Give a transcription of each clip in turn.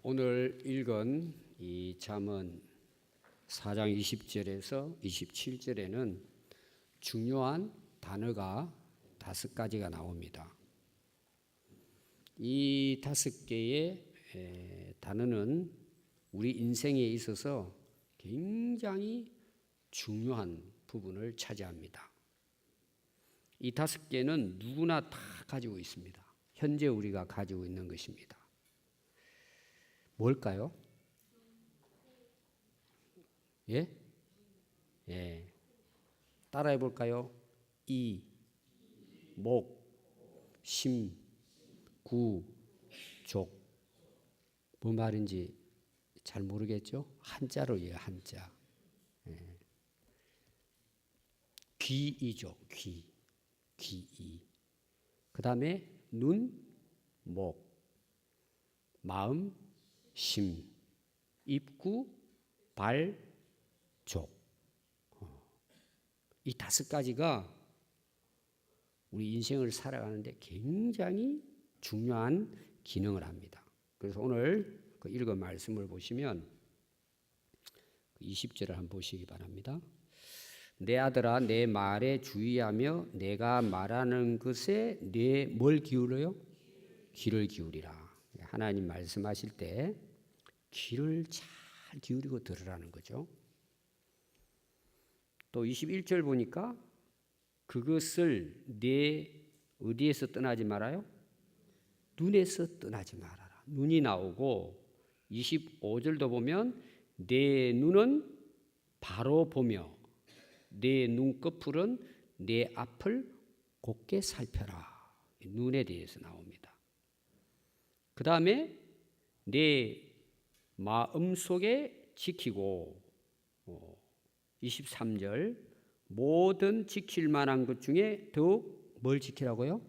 오늘 읽은 이 잠언 4장 20절에서 27절에는 중요한 단어가 5가지가 나옵니다. 이 5개의 단어는 우리 인생에 있어서 굉장히 중요한 부분을 차지합니다. 이 5개는 누구나 다 가지고 있습니다. 현재 우리가 가지고 있는 것입니다. 뭘까요? 예? 예. 따라해 볼까요? 이, 목, 심, 구, 족. 뭐 말인지 잘 모르겠죠? 한자로예요, 한자. 예. 귀이죠, 귀. 귀이. 그 다음에 눈, 목, 마음, 심, 입구, 발, 족. 이 5가지가 우리 인생을 살아가는데 굉장히 중요한 기능을 합니다. 그래서 오늘 그 읽은 말씀을 보시면 20절을 한번 보시기 바랍니다. 내 아들아 내 말에 주의하며 내가 말하는 것에 내 뭘 기울여요? 귀를 기울이라. 하나님 말씀하실 때 귀를 잘 기울이고 들으라는 거죠. 또 21절 보니까 그것을 내 어디에서 떠나지 말아요? 눈에서 떠나지 말아라. 눈이 나오고 25절도 보면 내 눈은 바로 보며 내 눈꺼풀은 내 앞을 곱게 살펴라. 눈에 대해서 나옵니다. 그 다음에 내 마음속에 지키고 23절 모든 지킬 만한 것 중에 더욱 뭘 지키라고요?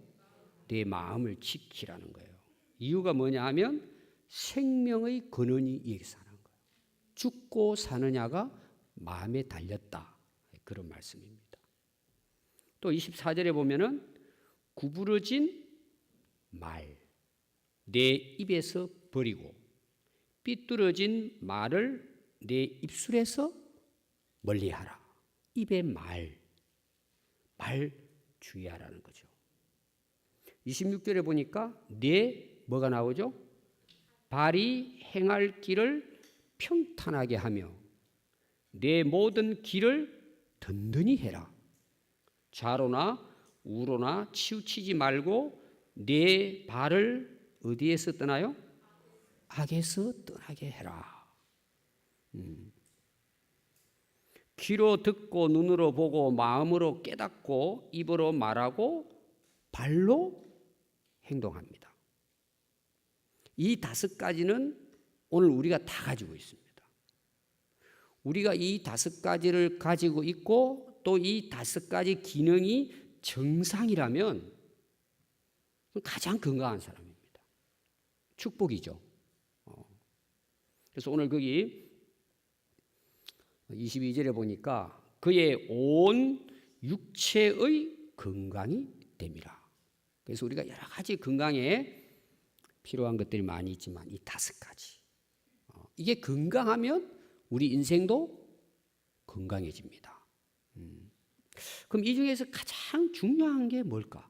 내 마음을 지키라는 거예요. 이유가 뭐냐 하면 생명의 근원이 여기서 하는 거예요. 죽고 사느냐가 마음에 달렸다. 그런 말씀입니다. 또 24절에 보면은 구부러진 말 내 입에서 버리고 삐뚤어진 말을 내 입술에서 멀리하라. 입의 말 주의하라는 거죠. 26절에 보니까 내 뭐가 나오죠? 발이 행할 길을 평탄하게 하며 내 모든 길을 든든히 해라. 좌로나 우로나 치우치지 말고 내 발을 어디에서 떠나요? 악에서 떠나게 해라. 귀로 듣고 눈으로 보고 마음으로 깨닫고 입으로 말하고 발로 행동합니다. 이 5가지는 오늘 우리가 다 가지고 있습니다. 우리가 이 5가지를 가지고 있고 또 이 5가지 기능이 정상이라면 가장 건강한 사람입니다. 축복이죠. 그래서 오늘 거기 22절에 보니까 그의 온 육체의 건강이 됨이라. 그래서 우리가 여러 가지 건강에 필요한 것들이 많이 있지만 이 5가지 이게 건강하면 우리 인생도 건강해집니다. 그럼 이 중에서 가장 중요한 게 뭘까?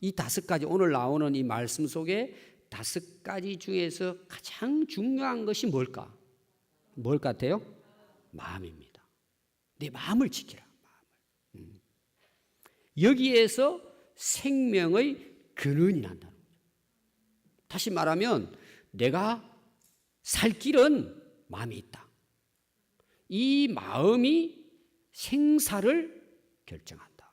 이 5가지 오늘 나오는 이 말씀 속에 5가지 중에서 가장 중요한 것이 뭘까? 뭘 같아요? 마음입니다. 내 마음을 지키라. 마음을. 여기에서 생명의 근원이 난다는 거죠. 다시 말하면 내가 살 길은 마음에 있다. 이 마음이 생사를 결정한다.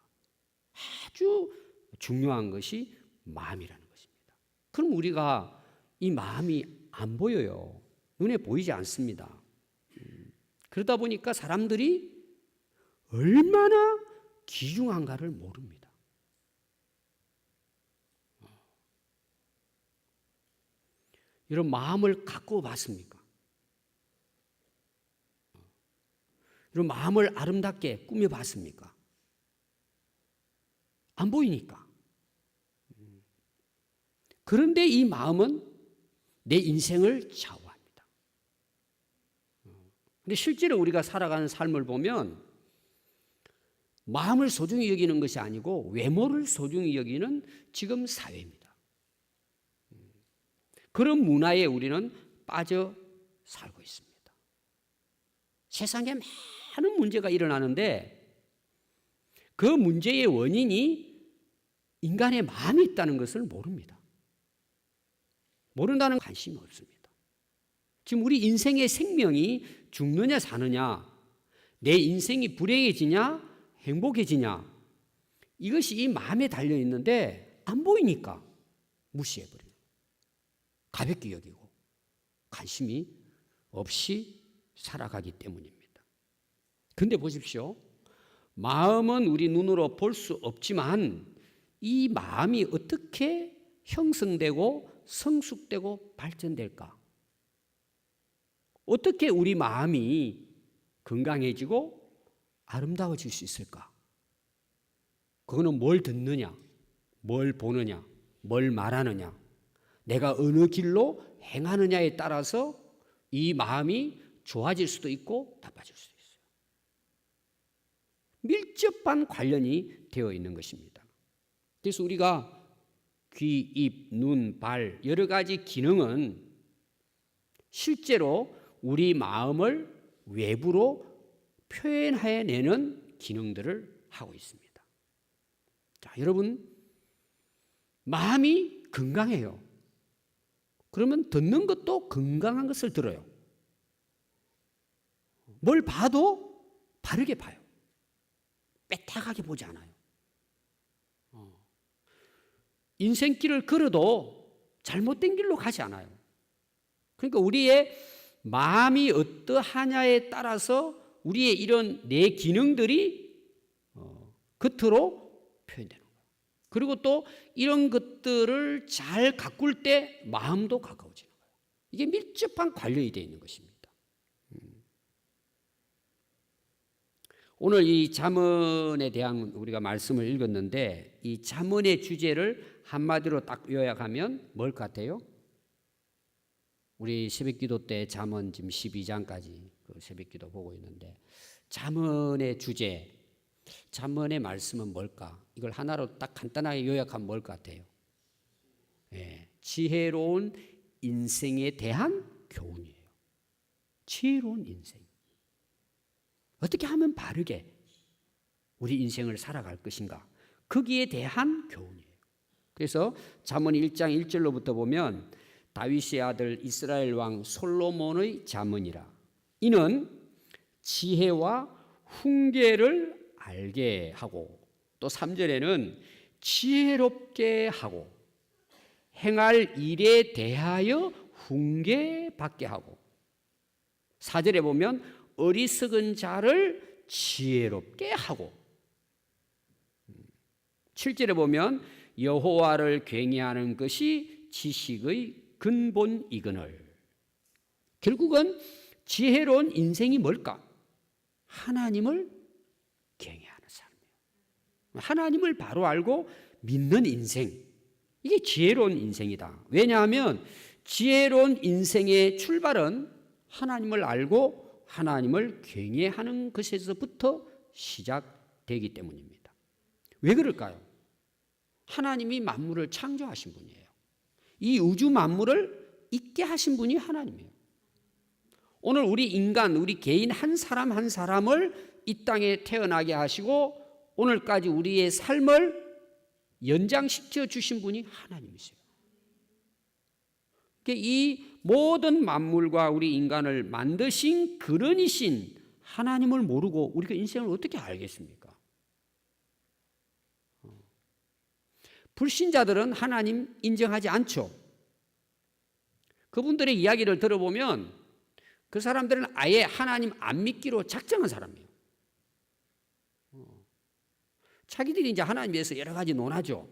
아주 중요한 것이 마음이라는 것입니다. 그럼 우리가 이 마음이 안 보여요. 눈에 보이지 않습니다. 그러다 보니까 사람들이 얼마나 귀중한가를 모릅니다. 여러분 마음을 갖고 봤습니까? 여러분 마음을 아름답게 꾸며봤습니까? 안 보이니까. 그런데 이 마음은 내 인생을 좌우합니다. 근데 실제로 우리가 살아가는 삶을 보면 마음을 소중히 여기는 것이 아니고 외모를 소중히 여기는 지금 사회입니다. 그런 문화에 우리는 빠져 살고 있습니다. 세상에 많은 문제가 일어나는데 그 문제의 원인이 인간의 마음이 있다는 것을 모릅니다. 모른다는 관심이 없습니다. 지금 우리 인생의 생명이 죽느냐 사느냐, 내 인생이 불행해지냐 행복해지냐, 이것이 이 마음에 달려 있는데 안 보이니까 무시해버려요. 가볍게 여기고 관심이 없이 살아가기 때문입니다. 근데 보십시오. 마음은 우리 눈으로 볼 수 없지만 이 마음이 어떻게 형성되고 성숙되고 발전될까? 어떻게 우리 마음이 건강해지고 아름다워질 수 있을까? 그거는 뭘 듣느냐, 뭘 보느냐, 뭘 말하느냐, 내가 어느 길로 행하느냐에 따라서 이 마음이 좋아질 수도 있고 나빠질 수도 있어요. 밀접한 관련이 되어 있는 것입니다. 그래서 우리가 귀, 입, 눈, 발 여러 가지 기능은 실제로 우리 마음을 외부로 표현해내는 기능들을 하고 있습니다. 자, 여러분, 마음이 건강해요. 그러면 듣는 것도 건강한 것을 들어요. 뭘 봐도 바르게 봐요. 빼딱하게 보지 않아요. 인생길을 걸어도 잘못된 길로 가지 않아요. 그러니까 우리의 마음이 어떠하냐에 따라서 우리의 이런 내 기능들이 겉으로 표현되는 거예요. 그리고 또 이런 것들을 잘 가꿀 때 마음도 가까워지는 거예요. 이게 밀접한 관련이 되어 있는 것입니다. 오늘 이 잠언에 대한 우리가 말씀을 읽었는데 이 잠언의 주제를 한마디로 딱 요약하면 뭘 같아요? 우리 새벽기도 때 잠언 지금 12장까지 그 새벽기도 보고 있는데 잠언의 주제, 잠언의 말씀은 뭘까? 이걸 하나로 딱 간단하게 요약하면 뭘 같아요? 예, 지혜로운 인생에 대한 교훈이에요. 지혜로운 인생. 어떻게 하면 바르게 우리 인생을 살아갈 것인가? 거기에 대한 교훈이에요. 그래서 잠언 1장 1절로부터 보면 다윗의 아들 이스라엘 왕 솔로몬의 잠언이라. 이는 지혜와 훈계를 알게 하고 또 3절에는 지혜롭게 하고 행할 일에 대하여 훈계받게 하고 4절에 보면 어리석은 자를 지혜롭게 하고 7절에 보면 여호와를 경외하는 것이 지식의 근본이거늘. 결국은 지혜로운 인생이 뭘까? 하나님을 경외하는 삶이에요. 하나님을 바로 알고 믿는 인생. 이게 지혜로운 인생이다. 왜냐하면 지혜로운 인생의 출발은 하나님을 알고 하나님을 경외하는 것에서부터 시작되기 때문입니다. 왜 그럴까요? 하나님이 만물을 창조하신 분이에요. 이 우주 만물을 있게 하신 분이 하나님이에요. 오늘 우리 인간, 우리 개인 한 사람 한 사람을 이 땅에 태어나게 하시고 오늘까지 우리의 삶을 연장시켜 주신 분이 하나님이세요. 이 모든 만물과 우리 인간을 만드신 근원이신 하나님을 모르고 우리가 인생을 어떻게 알겠습니까? 불신자들은 하나님 인정하지 않죠. 그분들의 이야기를 들어보면 그 사람들은 아예 하나님 안 믿기로 작정한 사람이에요. 자기들이 이제 하나님에 대해서 여러 가지 논하죠.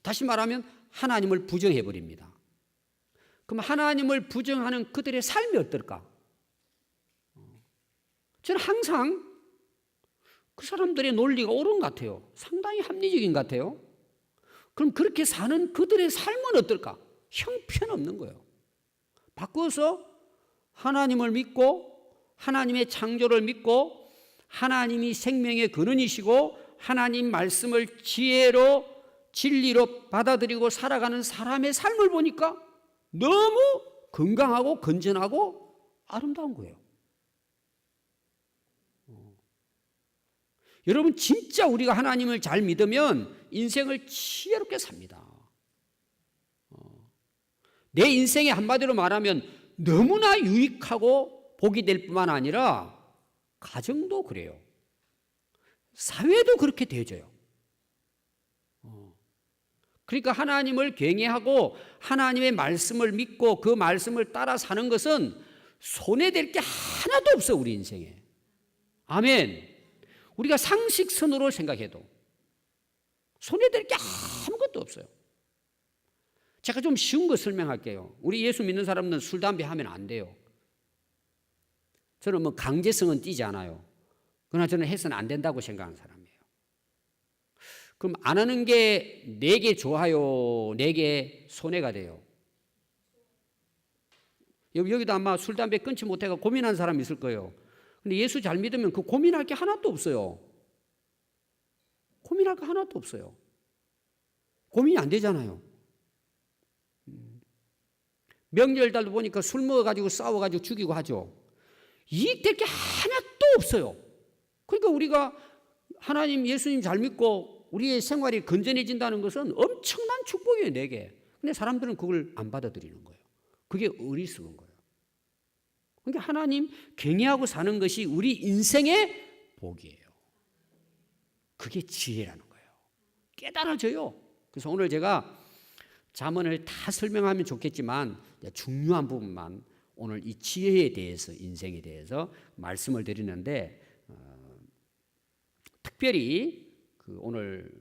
다시 말하면 하나님을 부정해버립니다. 그럼 하나님을 부정하는 그들의 삶이 어떨까? 저는 항상 그 사람들의 논리가 옳은 것 같아요. 상당히 합리적인 것 같아요. 그럼 그렇게 사는 그들의 삶은 어떨까? 형편없는 거예요. 바꿔서 하나님을 믿고 하나님의 창조를 믿고 하나님이 생명의 근원이시고 하나님 말씀을 지혜로 진리로 받아들이고 살아가는 사람의 삶을 보니까 너무 건강하고 건전하고 아름다운 거예요. 여러분 진짜 우리가 하나님을 잘 믿으면 인생을 지혜롭게 삽니다. 내 인생에 한마디로 말하면 너무나 유익하고 복이 될 뿐만 아니라 가정도 그래요. 사회도 그렇게 되어져요. 그러니까 하나님을 경외하고 하나님의 말씀을 믿고 그 말씀을 따라 사는 것은 손해될 게 하나도 없어 우리 인생에. 아멘. 우리가 상식선으로 생각해도 손해될 게 아무것도 없어요. 제가 좀 쉬운 거 설명할게요. 우리 예수 믿는 사람은 술, 담배 하면 안 돼요. 저는 뭐 강제성은 띄지 않아요. 그러나 저는 해서는 안 된다고 생각하는 사람이에요. 그럼 안 하는 게 내게 좋아요, 내게 손해가 돼요? 여기도 아마 술, 담배 끊지 못해서 고민하는 사람 있을 거예요. 근데 예수 잘 믿으면 그 고민할 게 하나도 없어요. 고민할 거 하나도 없어요. 고민이 안 되잖아요. 명절달도 보니까 술 먹어가지고 싸워가지고 죽이고 하죠. 이익될 게 하나도 없어요. 그러니까 우리가 하나님 예수님 잘 믿고 우리의 생활이 건전해진다는 것은 엄청난 축복이에요, 내게. 근데 사람들은 그걸 안 받아들이는 거예요. 그게 어리석은 거예요. 그러니까 하나님 경외하고 사는 것이 우리 인생의 복이에요. 그게 지혜라는 거예요. 깨달아져요. 그래서 오늘 제가 잠언을 다 설명하면 좋겠지만 중요한 부분만 오늘 이 지혜에 대해서 인생에 대해서 말씀을 드리는데 특별히 오늘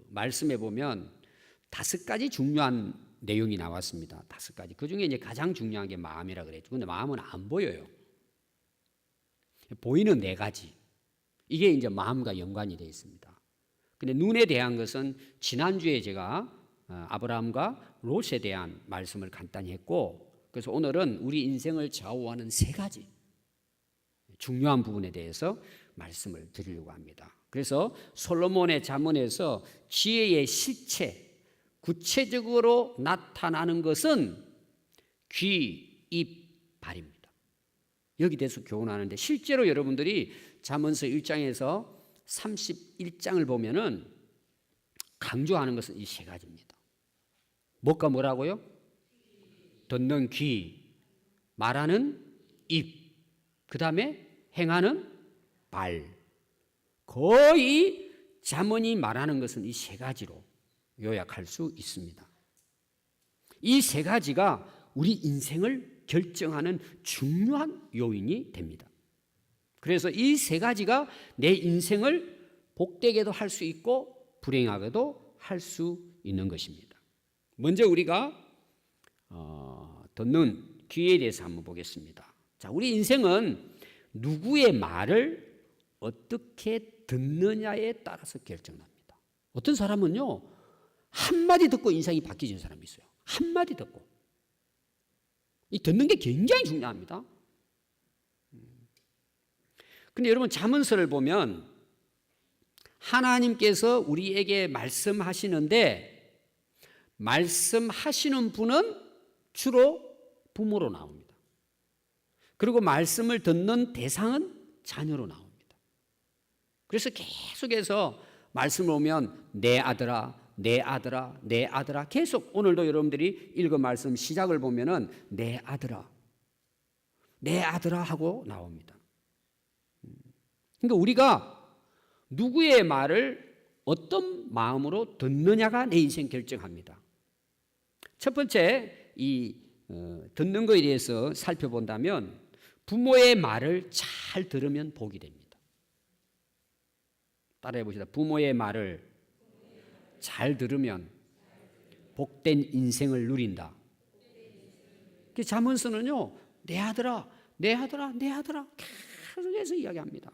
말씀에 보면 5가지 중요한 내용이 나왔습니다. 5가지. 그 중에 이제 가장 중요한 게 마음이라 그랬죠. 근데 마음은 안 보여요. 보이는 4가지. 이게 이제 마음과 연관이 되어 있습니다. 근데 눈에 대한 것은 지난주에 제가 아브라함과 롯에 대한 말씀을 간단히 했고, 그래서 오늘은 우리 인생을 좌우하는 3가지 중요한 부분에 대해서 말씀을 드리려고 합니다. 그래서 솔로몬의 잠언에서 지혜의 실체, 구체적으로 나타나는 것은 귀, 입, 발입니다. 여기 대해서 교훈하는데 실제로 여러분들이 잠언서 1장에서 31장을 보면은 강조하는 것은 이 3가지입니다. 뭐가 뭐라고요? 듣는 귀, 말하는 입, 그 다음에 행하는 발. 거의 잠언이 말하는 것은 이 3가지로 요약할 수 있습니다. 이 3가지가 우리 인생을 결정하는 중요한 요인이 됩니다. 그래서 이 3가지가 내 인생을 복되게도 할 수 있고 불행하게도 할 수 있는 것입니다. 먼저 우리가 듣는 귀에 대해서 한번 보겠습니다. 자, 우리 인생은 누구의 말을 어떻게 듣느냐에 따라서 결정납니다. 어떤 사람은요, 한마디 듣고 인생이 바뀌는 사람이 있어요. 한마디 듣고. 이 듣는 게 굉장히 중요합니다. 근데 여러분 잠언서를 보면 하나님께서 우리에게 말씀하시는데 말씀하시는 분은 주로 부모로 나옵니다. 그리고 말씀을 듣는 대상은 자녀로 나옵니다. 그래서 계속해서 말씀을 보면 내 아들아, 내 아들아, 내 아들아, 계속 오늘도 여러분들이 읽은 말씀 시작을 보면은 내 아들아, 내 아들아 하고 나옵니다. 그러니까 우리가 누구의 말을 어떤 마음으로 듣느냐가 내 인생 결정합니다. 첫 번째 듣는 것에 대해서 살펴본다면 부모의 말을 잘 들으면 복이 됩니다. 따라해 보시다. 부모의 말을 잘 들으면 복된 인생을 누린다. 그 잠언서는요, 내 아들아, 내 아들아, 내 아들아 계속해서 이야기합니다.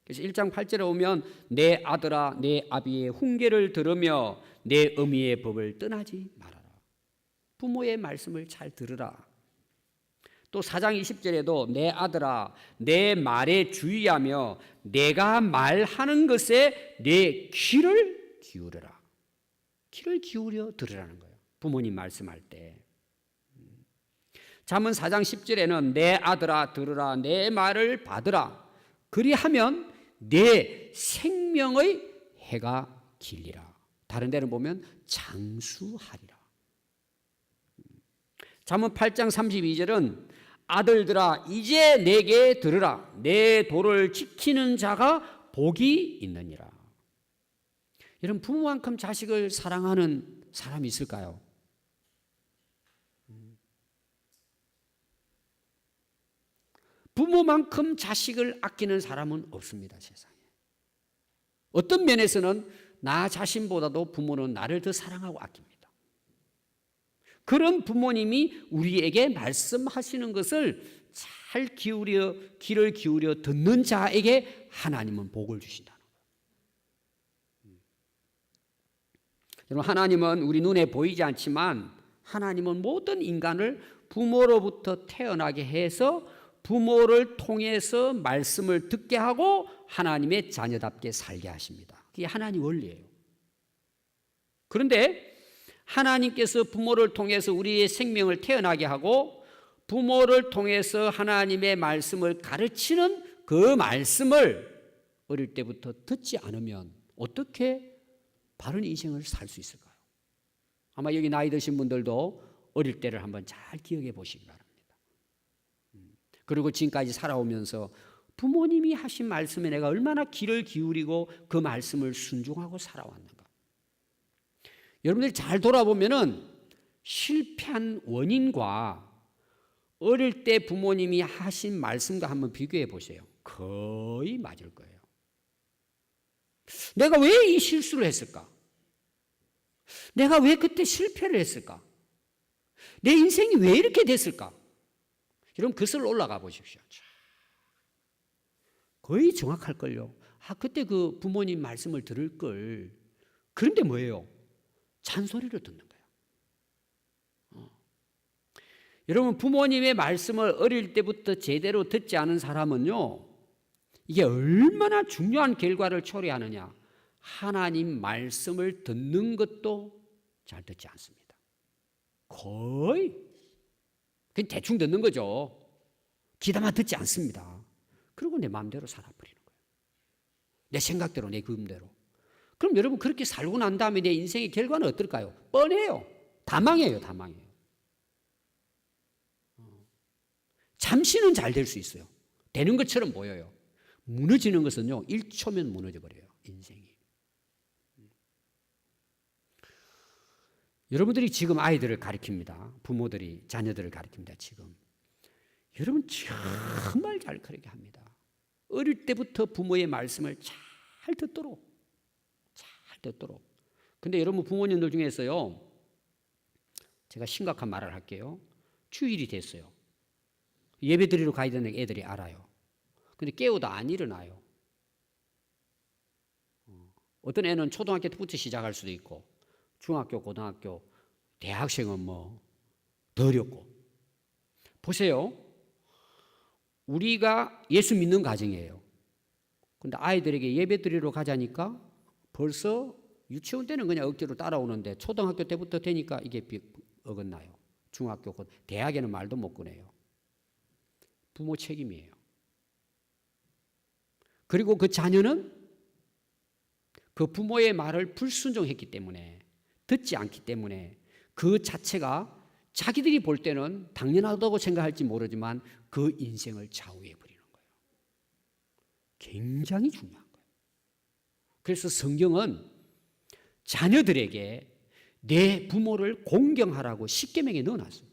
그래서 1장 8절에 오면 내 아들아, 내 아비의 훈계를 들으며 내 어미의 법을 떠나지 말아라. 부모의 말씀을 잘 들으라. 또 4장 20절에도 내 아들아 내 말에 주의하며 내가 말하는 것에 내 귀를 기울여라. 귀를 기울여 들으라는 거예요. 부모님 말씀할 때. 잠언 4장 10절에는 내 아들아 들으라 내 말을 받으라. 그리하면 내 생명의 해가 길리라. 다른 데는 보면 장수하리라. 잠언 8장 32절은 아들들아 이제 내게 들으라 내 도를 지키는 자가 복이 있느니라. 여러분 부모만큼 자식을 사랑하는 사람이 있을까요? 부모만큼 자식을 아끼는 사람은 없습니다. 세상에. 어떤 면에서는 나 자신보다도 부모는 나를 더 사랑하고 아낍니다. 그런 부모님이 우리에게 말씀하시는 것을 잘 귀를 기울여 듣는 자에게 하나님은 복을 주신다는 거예요. 여러분 하나님은 우리 눈에 보이지 않지만 하나님은 모든 인간을 부모로부터 태어나게 해서 부모를 통해서 말씀을 듣게 하고 하나님의 자녀답게 살게 하십니다. 그게 하나님 원리예요. 그런데 하나님께서 부모를 통해서 우리의 생명을 태어나게 하고 부모를 통해서 하나님의 말씀을 가르치는 그 말씀을 어릴 때부터 듣지 않으면 어떻게 바른 인생을 살 수 있을까요? 아마 여기 나이 드신 분들도 어릴 때를 한번 잘 기억해 보시기 바랍니다. 그리고 지금까지 살아오면서 부모님이 하신 말씀에 내가 얼마나 귀를 기울이고 그 말씀을 순종하고 살아왔는가. 여러분들이 잘 돌아보면은 실패한 원인과 어릴 때 부모님이 하신 말씀과 한번 비교해 보세요. 거의 맞을 거예요. 내가 왜 이 실수를 했을까? 내가 왜 그때 실패를 했을까? 내 인생이 왜 이렇게 됐을까? 여러분 그슬 올라가 보십시오. 거의 정확할걸요. 그때 그 부모님 말씀을 들을 걸. 그런데 뭐예요? 잔소리를 듣는 거예요. 여러분 부모님의 말씀을 어릴 때부터 제대로 듣지 않은 사람은요, 이게 얼마나 중요한 결과를 초래하느냐. 하나님 말씀을 듣는 것도 잘 듣지 않습니다. 거의 그냥 대충 듣는 거죠. 귀담아 듣지 않습니다. 그리고 내 마음대로 살아버리는 거예요. 내 생각대로 내 그음대로. 그럼 여러분 그렇게 살고 난 다음에 내 인생의 결과는 어떨까요? 뻔해요. 다 망해요. 다 망해요. 잠시는 잘 될 수 있어요. 되는 것처럼 보여요. 무너지는 것은요 1초면 무너져 버려요. 인생이. 여러분들이 지금 아이들을 가르칩니다. 부모들이 자녀들을 가르칩니다. 지금 여러분 정말 잘 가르치게 합니다. 어릴 때부터 부모의 말씀을 잘 듣도록. 근데 여러분 부모님들 중에서요, 제가 심각한 말을 할게요. 주일이 됐어요. 예배 드리러 가야 되는 애들이 알아요. 근데 깨워도 안 일어나요. 어떤 애는 초등학교 때부터 시작할 수도 있고 중학교, 고등학교, 대학생은 뭐 더 어렵고. 보세요. 우리가 예수 믿는 가정이에요. 근데 아이들에게 예배 드리러 가자니까 벌써 유치원 때는 그냥 억지로 따라오는데 초등학교 때부터 되니까 이게 어긋나요. 중학교, 대학에는 말도 못 꺼내요. 부모 책임이에요. 그리고 그 자녀는 그 부모의 말을 불순종했기 때문에, 듣지 않기 때문에 그 자체가 자기들이 볼 때는 당연하다고 생각할지 모르지만 그 인생을 좌우해 버리는 거예요. 굉장히 중요한 거예요. 그래서 성경은 자녀들에게 내 부모를 공경하라고 십계명에 넣어놨어요.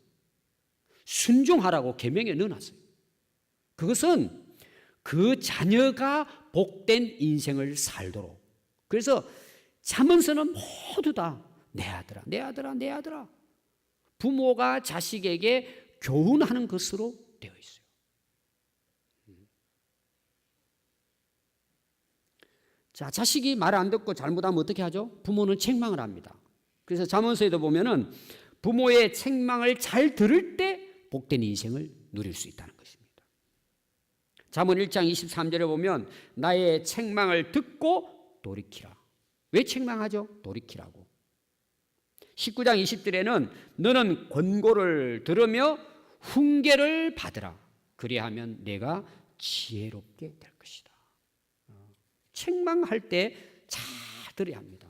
순종하라고 계명에 넣어놨어요. 그것은 그 자녀가 복된 인생을 살도록. 그래서 잠언서는 모두 다 내 아들아, 내 아들아, 내 아들아. 부모가 자식에게 교훈하는 것으로 되어 있어요. 자, 자식이 말 안 듣고 잘못하면 어떻게 하죠? 부모는 책망을 합니다. 그래서 잠언서에도 보면은 부모의 책망을 잘 들을 때 복된 인생을 누릴 수 있다는 것입니다. 잠언 1장 23절에 보면 나의 책망을 듣고 돌이키라. 왜 책망하죠? 돌이키라고. 19장 20절에는 너는 권고를 들으며 훈계를 받으라. 그리하면 내가 지혜롭게 될 것이다. 책망할 때 잘 들어야 합니다.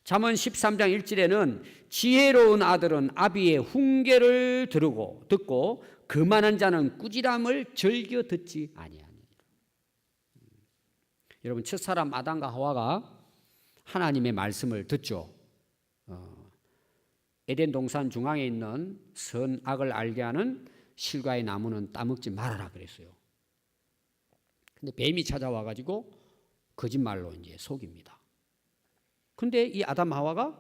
잠언 13장 1절에는 지혜로운 아들은 아비의 훈계를 듣고 교만한 자는 꾸지람을 즐겨 듣지 아니하니라. 여러분, 첫사람 아담과 하와가 하나님의 말씀을 듣죠. 에덴 동산 중앙에 있는 선악을 알게 하는 실과의 나무는 따먹지 말아라 그랬어요. 근데 뱀이 찾아와 가지고 거짓말로 이제 속입니다. 근데 이 아담 하와가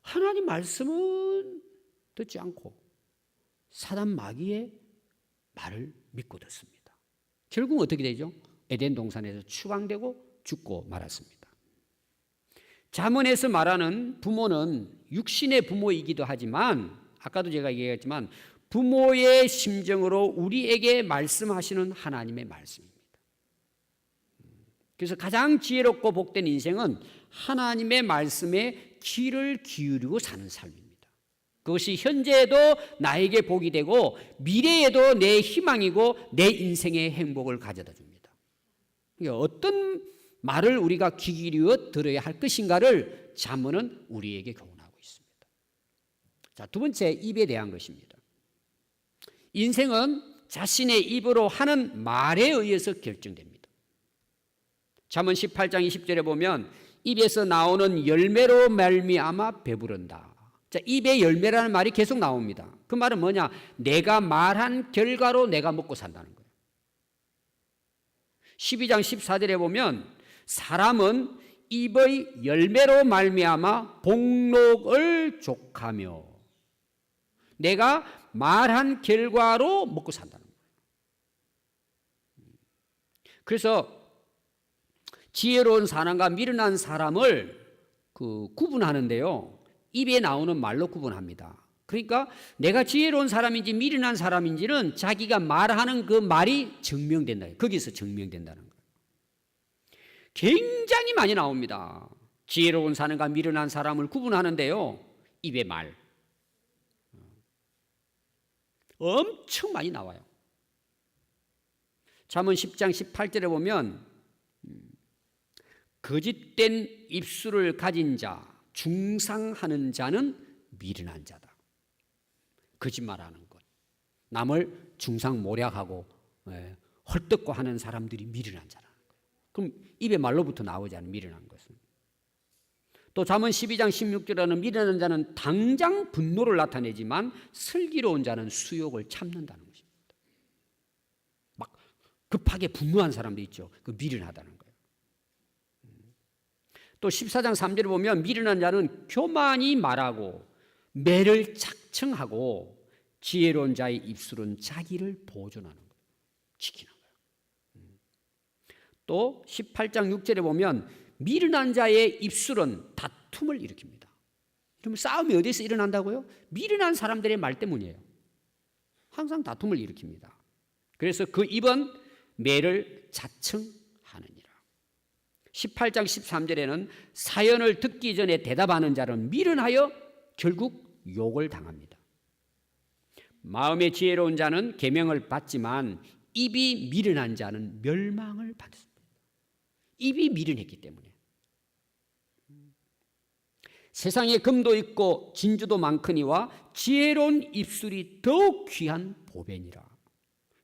하나님 말씀은 듣지 않고 사단 마귀의 말을 믿고 듣습니다. 결국 어떻게 되죠? 에덴 동산에서 추방되고 죽고 말았습니다. 잠언에서 말하는 부모는 육신의 부모이기도 하지만 아까도 제가 얘기했지만 부모의 심정으로 우리에게 말씀하시는 하나님의 말씀입니다. 그래서 가장 지혜롭고 복된 인생은 하나님의 말씀에 귀를 기울이고 사는 삶입니다. 그것이 현재에도 나에게 복이 되고 미래에도 내 희망이고 내 인생의 행복을 가져다 줍니다. 어떤 말을 우리가 귀 기울여 들어야 할 것인가를 잠언은 우리에게 교훈하고 있습니다. 자, 두 번째, 입에 대한 것입니다. 인생은 자신의 입으로 하는 말에 의해서 결정됩니다. 잠언 18장 20절에 보면 입에서 나오는 열매로 말미암아 배부른다. 자, 입의 열매라는 말이 계속 나옵니다. 그 말은 뭐냐? 내가 말한 결과로 내가 먹고 산다는 거예요. 12장 14절에 보면 사람은 입의 열매로 말미암아 복록을 족하며 내가 말한 결과로 먹고 산다는 거예요. 그래서 지혜로운 사람과 미련한 사람을 구분하는데요. 입에 나오는 말로 구분합니다. 그러니까 내가 지혜로운 사람인지 미련한 사람인지는 자기가 말하는 그 말이 증명된다. 거기서 증명된다는 거예요. 굉장히 많이 나옵니다. 지혜로운 사람과 미련한 사람을 구분하는데요. 입의 말. 엄청 많이 나와요. 잠언 10장 18절에 보면 거짓된 입술을 가진 자, 중상하는 자는 미련한 자다. 거짓말하는 것, 남을 중상모략하고 헐떡거하는 사람들이 미련한 자라는 거예요. 그럼 입의 말로부터 나오지 않은 미련한 것은. 또 잠언 12장 16절에는 미련한 자는 당장 분노를 나타내지만 슬기로운 자는 수욕을 참는다는 것입니다. 막 급하게 분노한 사람도 있죠. 그 미련하다는 거예요. 또 14장 3절에 보면 미련한 자는 교만이 말하고 매를 착청하고 지혜로운 자의 입술은 자기를 보존하는 거예요. 지키는 거예요. 또 18장 6절에 보면 미련한 자의 입술은 다툼을 일으킵니다. 그러면 싸움이 어디서 일어난다고요? 미련한 사람들의 말 때문이에요. 항상 다툼을 일으킵니다. 그래서 그 입은 매를 자청하느니라. 18장 13절에는 사연을 듣기 전에 대답하는 자는 미련하여 결국 욕을 당합니다. 마음에 지혜로운 자는 계명을 받지만 입이 미련한 자는 멸망을 받습니다. 입이 미련했기 때문에. 세상에 금도 있고 진주도 많거니와 지혜로운 입술이 더욱 귀한 보배니라.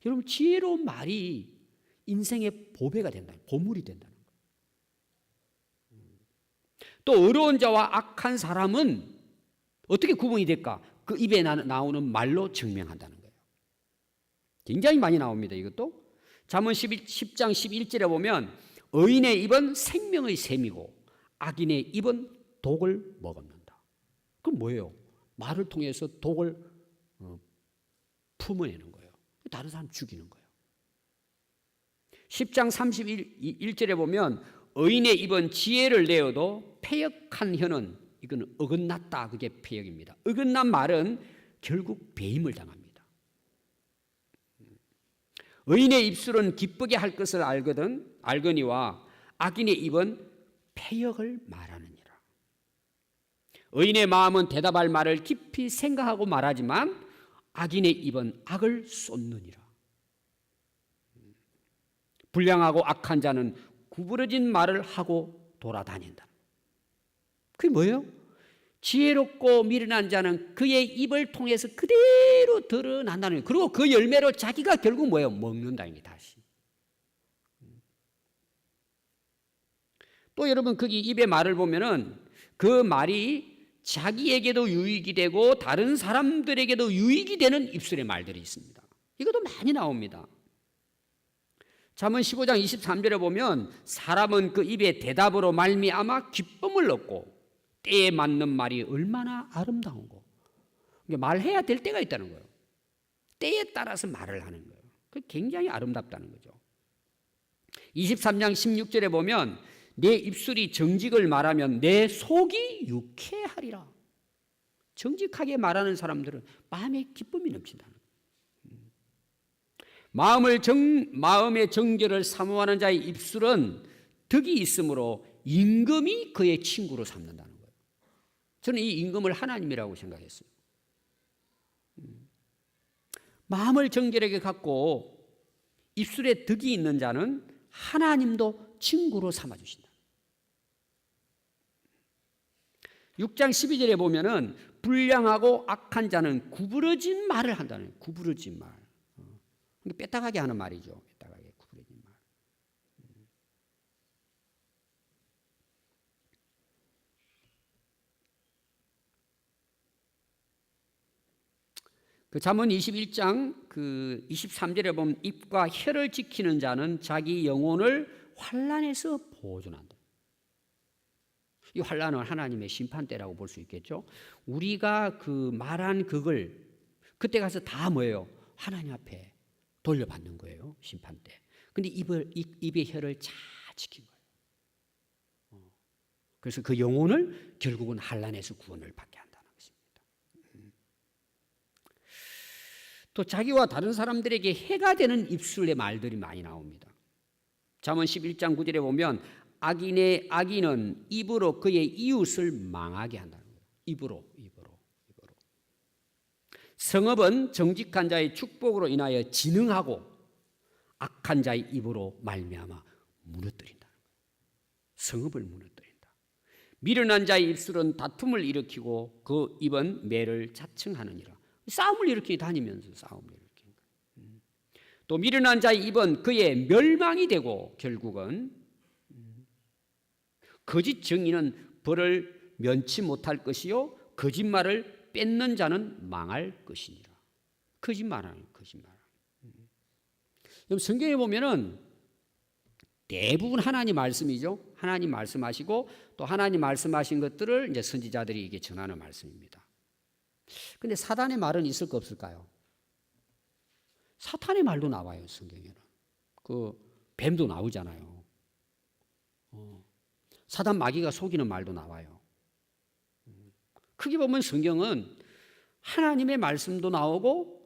여러분, 지혜로운 말이 인생의 보배가 된다. 보물이 된다는 거예요. 또 의로운 자와 악한 사람은 어떻게 구분이 될까? 그 입에 나오는 말로 증명한다는 거예요. 굉장히 많이 나옵니다. 이것도. 잠언 10장 11절에 보면 의인의 입은 생명의 샘이고 악인의 입은 독을 먹는다. 그럼 뭐예요? 말을 통해서 독을 품어내는 거예요. 다른 사람 죽이는 거예요. 10장 31절에 보면 의인의 입은 지혜를 내어도 패역한 혀는 이거는 어긋났다, 그게 표현입니다. 어긋난 말은 결국 배임을 당합니다. 의인의 입술은 기쁘게 할 것을 알거니와 악인의 입은 패역을 말하느니라. 의인의 마음은 대답할 말을 깊이 생각하고 말하지만 악인의 입은 악을 쏟느니라. 불량하고 악한 자는 구부러진 말을 하고 돌아다닌다. 그게 뭐예요? 지혜롭고 미련한 자는 그의 입을 통해서 그대로 드러난다는 거예요. 그리고 그 열매로 자기가 결국 뭐예요? 먹는다는 게 다시. 또 여러분 거기 입의 말을 보면은 그 말이 자기에게도 유익이 되고 다른 사람들에게도 유익이 되는 입술의 말들이 있습니다. 이것도 많이 나옵니다. 잠언 15장 23절에 보면 사람은 그 입의 대답으로 말미암아 기쁨을 얻고 때에 맞는 말이 얼마나 아름다운고. 말해야 될 때가 있다는 거예요. 때에 따라서 말을 하는 거예요. 그게 굉장히 아름답다는 거죠. 23장 16절에 보면 내 입술이 정직을 말하면 내 속이 유쾌하리라. 정직하게 말하는 사람들은 마음에 기쁨이 넘친다는 거예요. 마음의 정결을 사모하는 자의 입술은 덕이 있으므로 임금이 그의 친구로 삼는다는 거예요. 저는 이 임금을 하나님이라고 생각했어요. 마음을 정결하게 갖고 입술에 덕이 있는 자는 하나님도 친구로 삼아주신다. 6장 12절에 보면은 불량하고 악한 자는 구부러진 말을 한다는 거예요. 구부러진 말. 빼딱하게 하는 말이죠. 빼딱하게 구부러진 말. 그 잠언 21장 그 23절에 보면 입과 혀를 지키는 자는 자기 영혼을 환난에서 보존한다. 이 환난은 하나님의 심판대라고 볼 수 있겠죠. 우리가 그 말한 그걸 그때 가서 다 뭐예요? 하나님 앞에 돌려받는 거예요. 심판대. 근데 입의 혀를 잘 지킨 거예요. 그래서 그 영혼을 결국은 환난에서 구원을 받게 한다는 것입니다. 또 자기와 다른 사람들에게 해가 되는 입술의 말들이 많이 나옵니다. 잠언 11장 9절에 보면 악인은 입으로 그의 이웃을 망하게 한다는 거예요. 입으로. 성읍은 정직한 자의 축복으로 인하여 진흥하고 악한 자의 입으로 말미암아 무너뜨린다는 거예요. 성읍을 무너뜨린다. 미련한 자의 입술은 다툼을 일으키고 그 입은 매를 자청하느니라. 싸움을 일으키게 다니면서 싸움을 일으키는 거예요. 또 미련한 자의 입은 그의 멸망이 되고 결국은 거짓 정의는 벌을 면치 못할 것이요 거짓말을 뺏는 자는 망할 것이니라. 거짓말하는 거짓말. 그럼 성경에 보면은 대부분 하나님 말씀이죠. 하나님 말씀하시고 또 하나님 말씀하신 것들을 이제 선지자들이 이게 전하는 말씀입니다. 근데 사단의 말은 있을까 없을까요? 사탄의 말도 나와요, 성경에는. 그 뱀도 나오잖아요. 사단 마귀가 속이는 말도 나와요. 크게 보면 성경은 하나님의 말씀도 나오고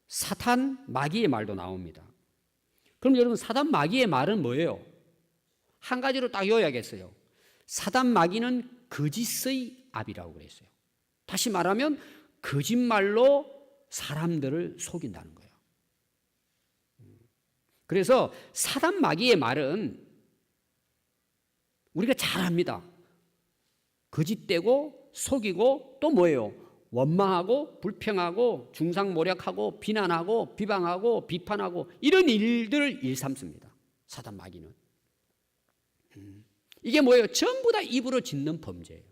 사탄 마귀의 말도 나옵니다. 그럼 여러분 사단 마귀의 말은 뭐예요? 한 가지로 딱 요약했어요. 사단 마귀는 거짓의 압이라고 그랬어요. 다시 말하면 거짓말로 사람들을 속인다는 거예요. 그래서 사단 마귀의 말은 우리가 잘 압니다. 거짓되고 속이고 또 뭐예요? 원망하고 불평하고 중상모략하고 비난하고 비방하고 비판하고 이런 일들을 일삼습니다. 사단 마귀는. 이게 뭐예요? 전부 다 입으로 짓는 범죄예요.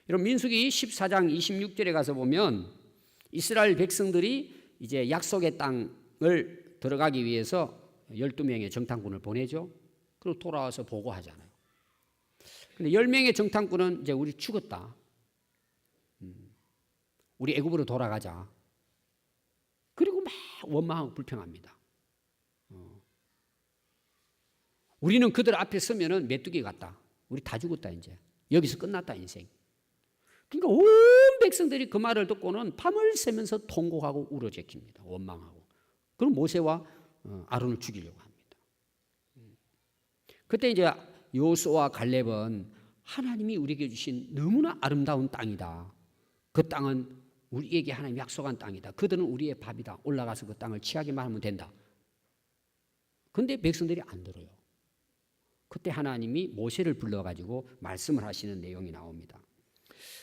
여러분 민수기 14장 26절에 가서 보면 이스라엘 백성들이 이제 약속의 땅을 들어가기 위해서 12명의 정탐꾼을 보내죠. 그리고 돌아와서 보고하잖아요. 근데 10명의 정탐꾼은 이제 우리 죽었다. 우리 애굽으로 돌아가자. 그리고 막 원망하고 불평합니다. 우리는 그들 앞에 서면은 메뚜기 같다. 우리 다 죽었다 이제. 여기서 끝났다 인생. 그러니까 온 백성들이 그 말을 듣고는 밤을 새면서 통곡하고 울어제킵니다. 원망하고. 그럼 모세와 아론을 죽이려고 합니다. 그때 이제 여호수아와 갈렙은 하나님이 우리에게 주신 너무나 아름다운 땅이다. 그 땅은 우리에게 하나님이 약속한 땅이다. 그들은 우리의 밥이다. 올라가서 그 땅을 취하기만 하면 된다. 그런데 백성들이 안 들어요. 그때 하나님이 모세를 불러가지고 말씀을 하시는 내용이 나옵니다.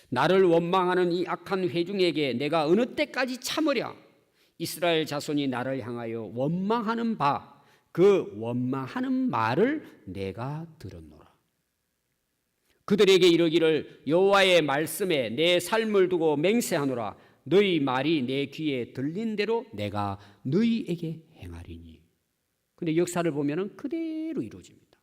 나를 원망하는 이 악한 회중에게 내가 어느 때까지 참으랴. 이스라엘 자손이 나를 향하여 원망하는 바 그 원망하는 말을 내가 들었노라. 그들에게 이르기를 여호와의 말씀에 내 삶을 두고 맹세하노라. 너희 말이 내 귀에 들린 대로 내가 너희에게 행하리니. 근데 역사를 보면은 그대로 이루어집니다.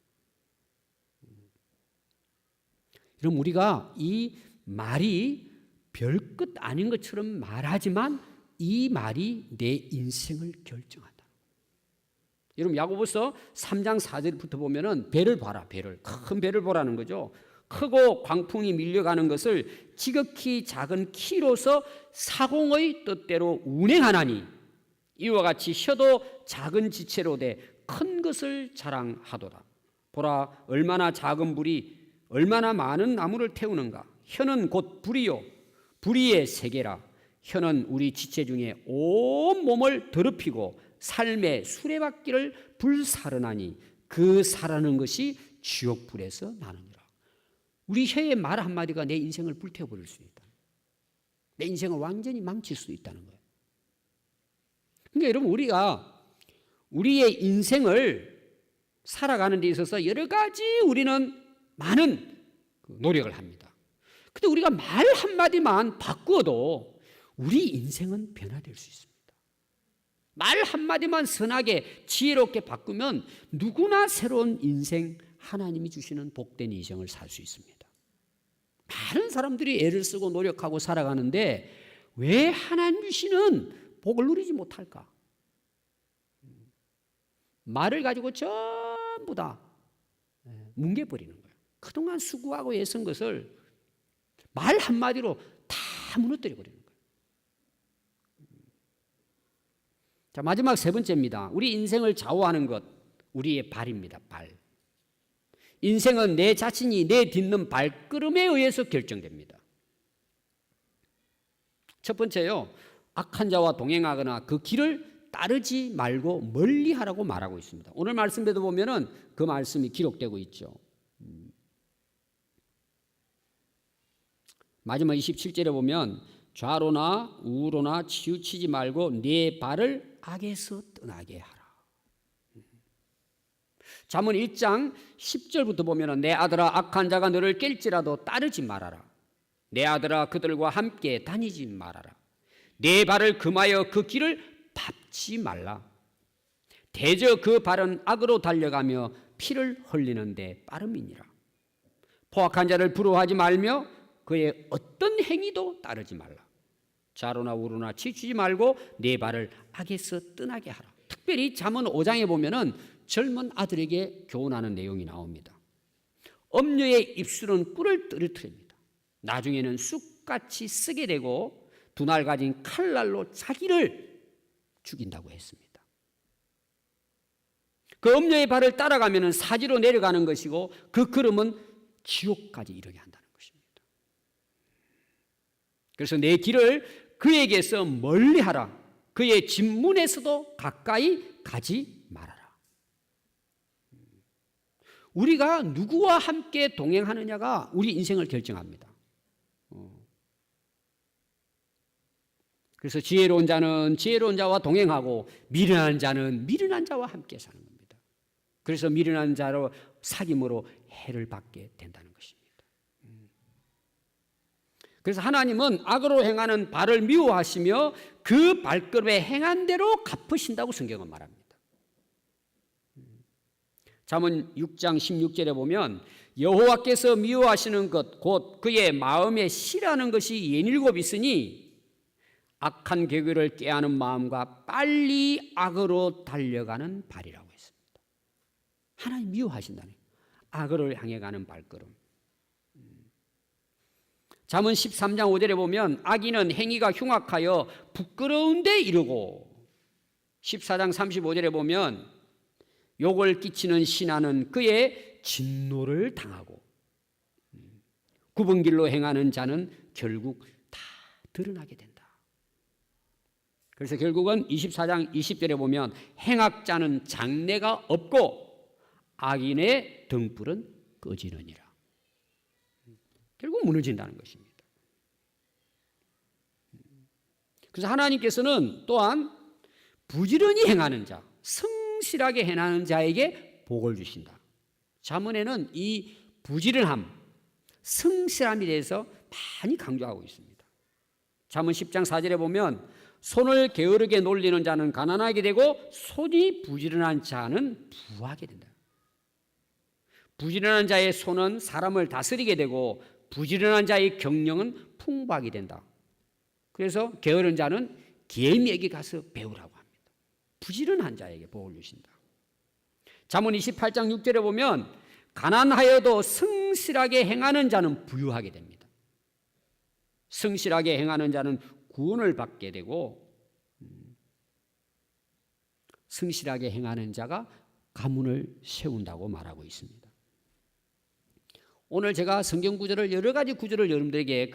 그럼 우리가 이 말이 별것 아닌 것처럼 말하지만 이 말이 내 인생을 결정한다. 여러분 야고보서 3장 4절부터 보면은 배를 봐라. 배를. 큰 배를 보라는 거죠. 크고 광풍이 밀려가는 것을 지극히 작은 키로서 사공의 뜻대로 운행하나니 이와 같이 혀도 작은 지체로 돼 큰 것을 자랑하도다. 보라 얼마나 작은 불이 얼마나 많은 나무를 태우는가. 혀는 곧 불이요 불의의 세계라. 혀는 우리 지체 중에 온 몸을 더럽히고 삶의 수레바퀴를 불사르나니 그 사라는 것이 지옥불에서 나느니라. 우리 혀의 말 한마디가 내 인생을 불태워버릴 수 있다. 내 인생을 완전히 망칠 수 있다는 거예요. 그러니까 여러분 우리가 우리의 인생을 살아가는 데 있어서 여러 가지 우리는 많은 노력을 합니다. 근데 우리가 말 한마디만 바꾸어도 우리 인생은 변화될 수 있습니다. 말 한마디만 선하게 지혜롭게 바꾸면 누구나 새로운 인생 하나님이 주시는 복된 인생을 살 수 있습니다. 많은 사람들이 애를 쓰고 노력하고 살아가는데 왜 하나님 주시는 복을 누리지 못할까? 말을 가지고 전부 다 뭉개버리는 거예요. 그동안 수고하고 애쓴 것을 말 한마디로 다 무너뜨려 버리는 거예요. 자, 마지막 세 번째입니다. 우리 인생을 좌우하는 것, 우리의 발입니다. 발. 인생은 내 자신이 내 딛는 발걸음에 의해서 결정됩니다. 첫 번째요, 악한 자와 동행하거나 그 길을 따르지 말고 멀리하라고 말하고 있습니다. 오늘 말씀에도 보면은 그 말씀이 기록되고 있죠. 마지막 27절에 보면 좌로나 우로나 치우치지 말고 네 발을 악에서 떠나게 하라. 잠언 1장 10절부터 보면 내 아들아 악한 자가 너를 깰지라도 따르지 말아라. 내 아들아 그들과 함께 다니지 말아라. 내 발을 금하여 그 길을 밟지 말라. 대저 그 발은 악으로 달려가며 피를 흘리는데 빠름이니라. 포악한 자를 부러워하지 말며 그의 어떤 행위도 따르지 말라. 좌로나 우로나 치우치지 말고 네 발을 악에서 떠나게 하라. 특별히 잠언 5장에 보면은 젊은 아들에게 교훈하는 내용이 나옵니다. 엄녀의 입술은 꿀을 떨어뜨립니다. 나중에는 쑥같이 쓰게 되고 두 날 가진 칼날로 자기를 죽인다고 했습니다. 그 엄녀의 발을 따라가면 사지로 내려가는 것이고 그 걸음은 지옥까지 이르게 한다는 것입니다. 그래서 내 길을 그에게서 멀리하라. 그의 집문에서도 가까이 가지 말아라. 우리가 누구와 함께 동행하느냐가 우리 인생을 결정합니다. 그래서 지혜로운 자는 지혜로운 자와 동행하고 미련한 자는 미련한 자와 함께 사는 겁니다. 그래서 미련한 자로 사귐으로 해를 받게 된다는 것입니다. 그래서 하나님은 악으로 행하는 발을 미워하시며 그 발걸음에 행한 대로 갚으신다고 성경은 말합니다. 잠언 6장 16절에 보면 여호와께서 미워하시는 것 곧 그의 마음에 싫어하는 것이 예닐곱 있으니 악한 계교를 깨하는 마음과 빨리 악으로 달려가는 발이라고 했습니다. 하나님 미워하신다는 악으로 향해 가는 발걸음. 잠언 13장 5절에 보면 악인은 행위가 흉악하여 부끄러운데 이르고, 14장 35절에 보면 욕을 끼치는 신하는 그의 진노를 당하고, 굽은 길로 행하는 자는 결국 다 드러나게 된다. 그래서 결국은 24장 20절에 보면 행악자는 장래가 없고 악인의 등불은 꺼지느니라. 결국 무너진다는 것입니다. 그래서 하나님께서는 또한 부지런히 행하는 자, 성실하게 행하는 자에게 복을 주신다. 잠언에는 이 부지런함, 성실함에 대해서 많이 강조하고 있습니다. 잠언 10장 4절에 보면 손을 게으르게 놀리는 자는 가난하게 되고 손이 부지런한 자는 부하게 된다. 부지런한 자의 손은 사람을 다스리게 되고 부지런한 자의 경영은 풍부하게 된다. 그래서 게으른 자는 계미에게 가서 배우라고 합니다. 부지런한 자에게 복을 주신다. 잠언 28장 6절에 보면 가난하여도 성실하게 행하는 자는 부유하게 됩니다. 성실하게 행하는 자는 구원을 받게 되고 성실하게 행하는 자가 가문을 세운다고 말하고 있습니다. 오늘 제가 성경 구절을 여러 가지 구절을 여러분들에게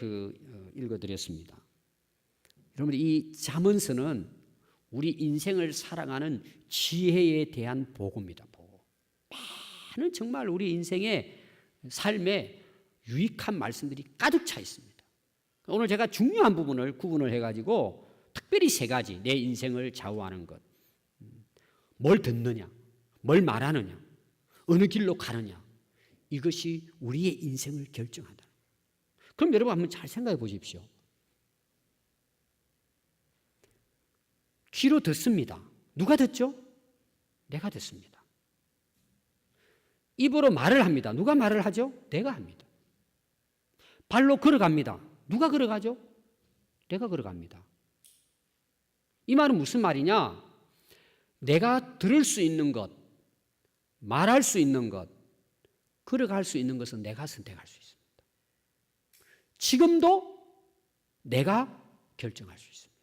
읽어드렸습니다. 여러분 이 잠언서는 우리 인생을 살아가는 지혜에 대한 보고입니다. 보고. 많은 정말 우리 인생의 삶에 유익한 말씀들이 가득 차 있습니다. 오늘 제가 중요한 부분을 구분을 해가지고 특별히 세 가지 내 인생을 좌우하는 것, 뭘 듣느냐, 뭘 말하느냐, 어느 길로 가느냐, 이것이 우리의 인생을 결정한다. 그럼 여러분 한번 잘 생각해 보십시오. 귀로 듣습니다. 누가 듣죠? 내가 듣습니다. 입으로 말을 합니다. 누가 말을 하죠? 내가 합니다. 발로 걸어갑니다. 누가 걸어가죠? 내가 걸어갑니다. 이 말은 무슨 말이냐? 내가 들을 수 있는 것, 말할 수 있는 것, 걸어갈 수 있는 것은 내가 선택할 수 있습니다. 지금도 내가 결정할 수 있습니다.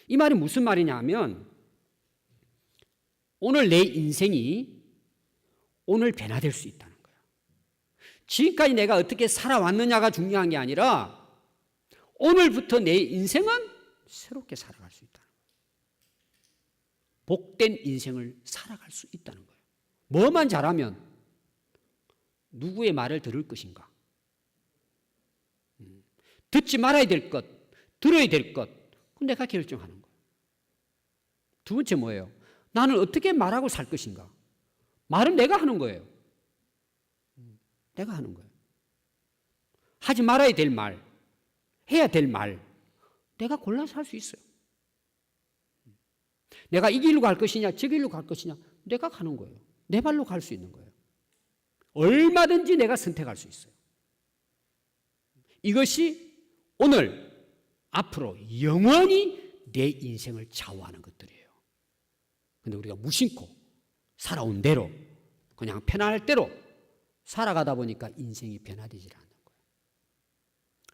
이 말이 무슨 말이냐 하면 오늘 내 인생이 오늘 변화될 수 있다는 거예요. 지금까지 내가 어떻게 살아왔느냐가 중요한 게 아니라 오늘부터 내 인생은 새롭게 살아갈 수 있다는 거예요. 복된 인생을 살아갈 수 있다는 거예요. 뭐만 잘하면 누구의 말을 들을 것인가? 듣지 말아야 될 것, 들어야 될 것, 그건 내가 결정하는 거예요. 두 번째 뭐예요? 나는 어떻게 말하고 살 것인가? 말은 내가 하는 거예요. 내가 하는 거예요. 하지 말아야 될 말, 해야 될 말, 내가 골라서 할 수 있어요. 내가 이 길로 갈 것이냐, 저 길로 갈 것이냐, 내가 가는 거예요. 내 발로 갈 수 있는 거예요. 얼마든지 내가 선택할 수 있어요. 이것이 오늘, 앞으로 영원히 내 인생을 좌우하는 것들이에요. 근데 우리가 무심코 살아온 대로, 그냥 편안할 대로 살아가다 보니까 인생이 변화되지 않는 거예요.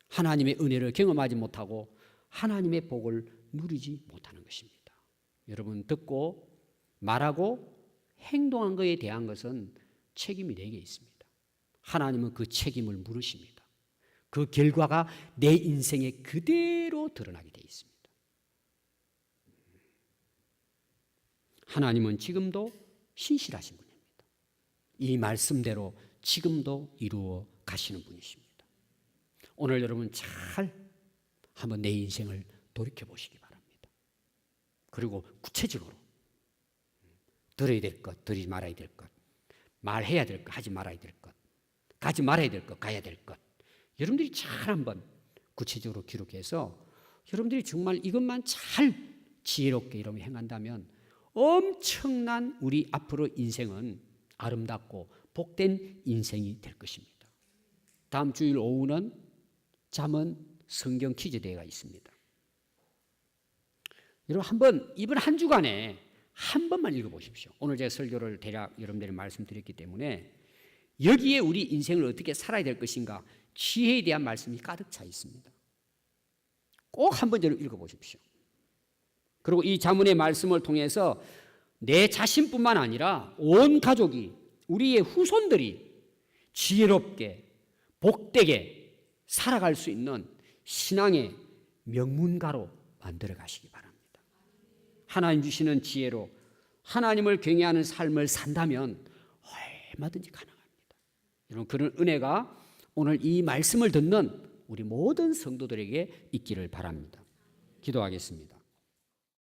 하나님의 은혜를 경험하지 못하고 하나님의 복을 누리지 못하는 것입니다. 여러분 듣고 말하고 행동한 것에 대한 것은 책임이 내게 있습니다. 하나님은 그 책임을 물으십니다. 그 결과가 내 인생에 그대로 드러나게 되어 있습니다. 하나님은 지금도 신실하신 분입니다. 이 말씀대로 지금도 이루어 가시는 분이십니다. 오늘 여러분 잘 한번 내 인생을 돌이켜 보시기 바랍니다. 그리고 구체적으로 들어야 될 것, 들지 말아야 될 것, 말해야 될 것, 하지 말아야 될 것, 가지 말아야 될 것, 가야 될 것, 여러분들이 잘 한번 구체적으로 기록해서 여러분들이 정말 이것만 잘 지혜롭게 이러면 행한다면 엄청난 우리 앞으로 인생은 아름답고 복된 인생이 될 것입니다. 다음 주일 오후는 잠언 성경 퀴즈 대회가 있습니다. 여러분 한번 이번 한 주간에 한 번만 읽어보십시오. 오늘 제가 설교를 대략 여러분들이 말씀드렸기 때문에 여기에 우리 인생을 어떻게 살아야 될 것인가 지혜에 대한 말씀이 가득 차 있습니다. 꼭 한 번쯤 읽어보십시오. 그리고 이 자문의 말씀을 통해서 내 자신뿐만 아니라 온 가족이, 우리의 후손들이 지혜롭게 복되게 살아갈 수 있는 신앙의 명문가로 만들어 가시기 바랍니다. 하나님 주시는 지혜로 하나님을 경외하는 삶을 산다면 얼마든지 가능합니다. 여러분, 그런 은혜가 오늘 이 말씀을 듣는 우리 모든 성도들에게 있기를 바랍니다. 기도하겠습니다.